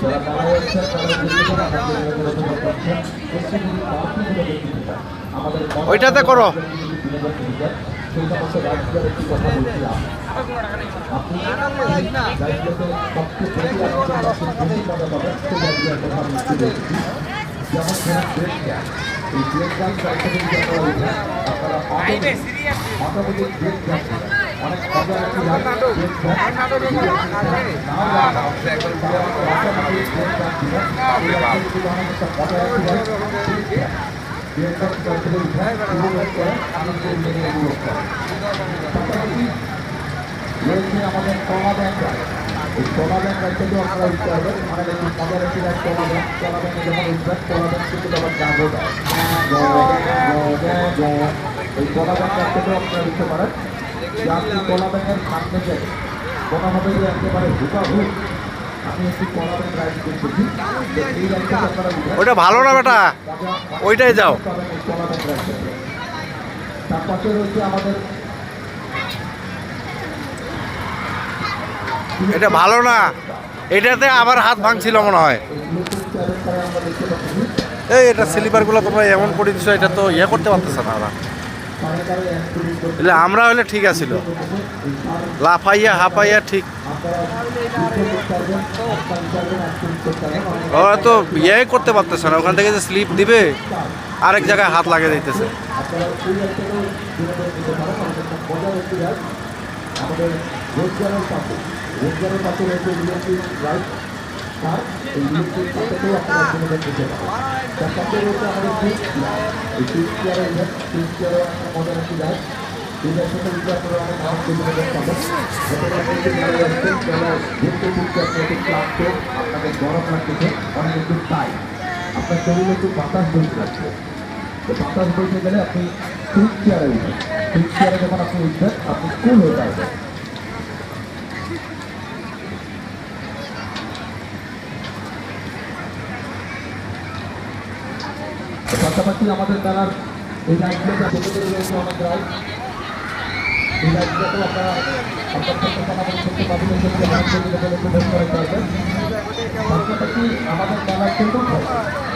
যারা মেলায় আসছেন তারা আমাদের ওইটাতে করো। সেই সমস্ত রাজ্যের একটি কথা বলছি আপনি রাজ্যতে সবচেয়ে বেশি বেশি টাকা পাবেন সেই রাজ্যের কথা বলছি যেমন ধরেন ব্রেক ড্যান্স এই ব্রেক ড্যান্স রাজ্যে যদি আপনারা অটোমেটিক ব্রেক ড্যান্স অনেক মজা একটি রয়েছে আমাদের টলা ব্যাংক এই টলা ব্যাংক থেকেও আপনারা উঠতে হবে মানে একটি মজার একটি টলা ব্যাংকে যখন উঠবেন টলা ব্যাংক থেকে আবার যাবো এই টলা ব্যাংক থেকেও আপনারা উঠতে পারেন যে আপনি টলা ব্যাংকের সামনে যাই কোনোভাবে যে একেবারে হুকাহুক আমি একটি টলা ব্যাংক রাইড করতেছি এই রাইডটা আপনারা ওইটা ভালো না বেটা, ওইটাই যাও। টলা ব্যাংক রাইড করবেন। তার পাশে রয়েছে আমাদের এটা ভালো না, এটাতে আবার হাত ভাঙছিল মনে হয়। এই এটা স্লিপারগুলো তোমরা এমন করে দিচ্ছ, এটা তো ইয়ে করতে পারতেছে না ওরা। এলে আমরা হলে ঠিক আছিল, লাফাইয়া হাফাইয়া ঠিক। ওরা তো ইয়ে করতে পারতেছে না, ওখান থেকে যে স্লিপ দিবে আরেক জায়গায় হাত লাগিয়ে দিতেছে। আমাদের রোজগারের পাশে রয়েছে ইলেকট্রিক লাইট কার এই ইলেকট্রিক পাশেও আপনারা বিনোদন দিতে পারেন। তার সাথে রয়েছে আমাদের সুইচ চেয়ার, এই সুইচ চেয়ারে সুইচ চেয়ারও একটা মজার একটি লাইট। এটার সাথে যদি আপনারা অনেক মানুষ বিনোদন পাবেন, ঘুরতে ঘুরতে আপনি একটু ক্লান্ত, আপনাদের গরম লাগতেছে, অনেক একটু টাইট, আপনার শরীরে একটু বাতাস বইতে লাগছে। তো বাতাস বইতে গেলে আপনি সুইচ চেয়ারে উঠবেন, সুইচ চেয়ারে যখন আপনি উঠবেন আপনি কুল হয়ে যাবেন। পাশাপাশি আমাদের মেলার এই রাইডগুলোতে ছোটদের রয়েছে অনেক রাইড, এই রাইডগুলোতেও আপনারা আপনার সাথে সমাধান করতে পারবেন, ক্ষেত্রে অনেক ছোটদের উপভোগ করে পারবেন। পাশাপাশি আমাদের মেলার চতুর্থ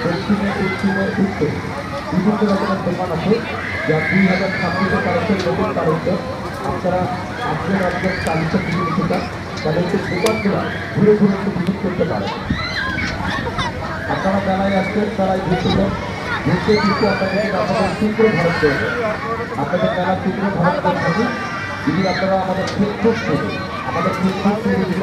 দক্ষিণে উত্তরে বিভিন্ন রকমের দোকান আছে, যা 2026 তারিখের নতুন তারিখে আপনারা আপনার রাজ্যের তালিকা থেকে নিতে চান তাদেরকে দোকানগুলো ঘুরে ঘুরে একটু ভিজিট করতে পারেন। আপনারা মেলায় আসছেন, মেলায় ঘুরতে ঘুরতে ঘুরতে আপনাদের আপনাদের চিত্র ধারণ করবে, আপনাদের মেলার চিত্র ধারণ করতে যদি আপনারা আমাদের ফেসবুক থেকে যদি